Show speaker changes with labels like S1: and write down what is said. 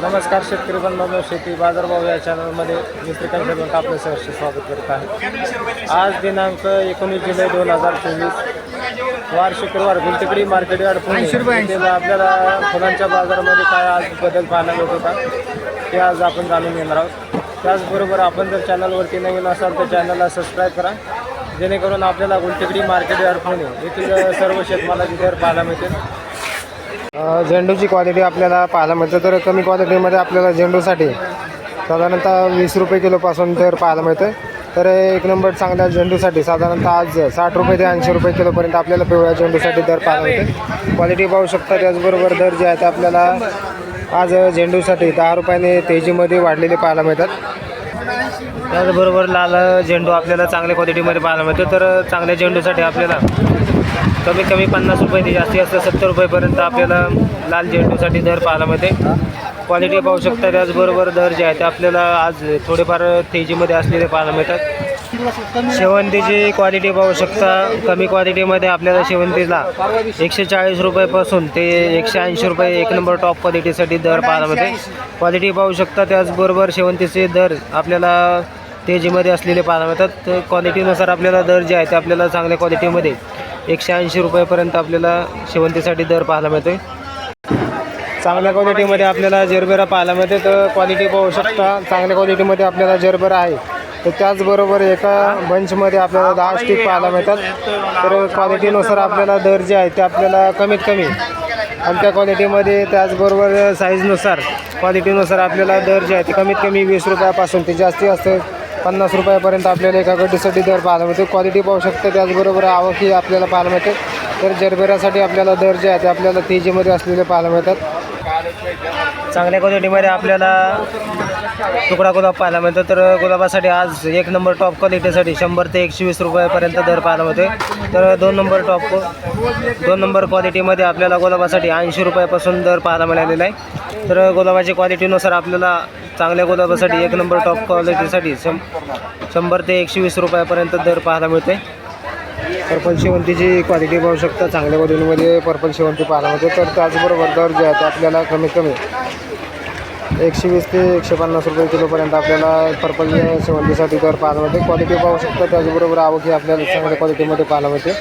S1: नमस्कार शेतकरी बंधूंनो, शेती बाजारभाव या चॅनलमध्ये मी श्रीकांत बनकर आपलं सहर्ष स्वागत करत आहे। आज दिनांक 19 जुलै 2024 वार शुक्रवार गुलटेकडी मार्केट यार्ड पुणे येथे आपल्याला फुलांच्या बाजारामध्ये काय आज बदल पाहायला मिळत होता ते आज आपण जाणून घेणार आहोत। त्याचबरोबर आपण जर चॅनलवरती नवीन असाल तर चॅनलला सबस्क्राईब करा, जेणेकरून आपल्याला गुलटेकडी मार्केट यार्ड पुणे येथील सर्व शेतमालाचे दर पाहायला मिळतील। झेंडूची क्वालिटी आपल्याला पाहायला मिळते, तर कमी क्वालिटीमध्ये आपल्याला झेंडूसाठी साधारणतः 20 रुपये किलोपासून दर पाहायला मिळतं। तर एक नंबर चांगल्या झेंडूसाठी साधारणतः आज 60 रुपये ते 80 रुपये किलोपर्यंत आपल्याला पिवळ्या झेंडूसाठी दर पाहायला मिळते। क्वालिटी पाहू शकता। त्याचबरोबर दर जे आहे ते आपल्याला आज झेंडूसाठी 10 रुपयाने तेजीमध्ये वाढलेले पाहायला मिळतात। त्याचबरोबर लाल झेंडू आपल्याला चांगल्या क्वालिटीमध्ये पाहायला मिळतो। तर चांगल्या झेंडूसाठी आपल्याला कमीत कमी 50 रुपये ते जास्तीत जास्त 70 रुपयेपर्यंत आपल्याला लाल झेंडूसाठी दर पाहायला मिळते। क्वालिटी पाहू शकता। त्याचबरोबर दर जे आहे ते आपल्याला आज थोडेफार तेजीमध्ये असलेले पाहायला मिळतात। शेवंतीची क्वालिटी पाहू शकता। कमी क्वालिटीमध्ये आपल्याला शेवंतीला 140 रुपयापासून ते 180 रुपये एक नंबर टॉप क्वालिटीसाठी दर पाहायला मिळते। क्वालिटी पाहू शकता। त्याचबरोबर शेवंतीचे दर आपल्याला तेजीमध्ये असलेले पाहायला मिळतात। तर क्वालिटीनुसार आपल्याला दर जे आहे ते आपल्याला चांगल्या क्वालिटीमध्ये 180 रुपयापर्यंत आपल्याला शेवंतीसाठी दर पाहायला मिळते। चांगल्या क्वालिटीमध्ये आपल्याला जरबेरा पाहायला मिळते। तर क्वालिटी पाहू शकता। चांगल्या क्वालिटीमध्ये आपल्याला जरबेरा आहे। तर त्याचबरोबर एका बंचमध्ये आपल्याला 10 स्टिक पाहायला मिळतात। तर क्वालिटीनुसार आपल्याला दर जे आहे ते आपल्याला कमीत कमी हलक्या क्वालिटीमध्ये, त्याचबरोबर साईजनुसार क्वालिटीनुसार आपल्याला दर जे आहे ते कमीत कमी 20 रुपयापासून ते जास्तीत जास्त 50 रुपयापर्यंत आपल्याला एका गड्डीसाठी दर पाहायला मिळते। क्वालिटी पाहू शकते। त्याचबरोबर आवकही आपल्याला पाहायला मिळते। तर जरबेरासाठी आपल्याला दर जे आहे ते आपल्याला तेजीमध्ये असलेले पाहायला मिळतात। चांगल्या क्वालिटीमध्ये आपल्याला तुकडा गुलाब पाहायला मिळतो। तर गुलाबासाठी आज एक नंबर टॉप क्वालिटीसाठी 100 ते 120 रुपयापर्यंत दर पाहायला मिळते। तर दोन नंबर क्वालिटीमध्ये आपल्याला गुलाबासाठी 80 रुपयापासून दर पाहायला मिळालेला आहे। तर गुलाबाची क्वालिटीनुसार आपल्याला चांगल्या गुलाबासाठी एक नंबर टॉप क्वालिटीसाठी 100 ते 120 रुपयापर्यंत दर पाहायला मिळते। पर्पल शेवंतीची क्वालिटी पाहू शकता। चांगल्या क्वालिटीमध्ये पर्पल शेवंती पाहायला मिळते। तर त्याचबरोबर दर जे आहे ते आपल्याला कमीत कमी 120 ते 150 रुपये किलोपर्यंत आपल्याला पर्पल शेवंतीसाठी दर पाहायला मिळते। क्वालिटी पाहू शकता। त्याचबरोबर आवक ही आपल्याला चांगल्या क्वालिटीमध्ये पाहायला मिळते।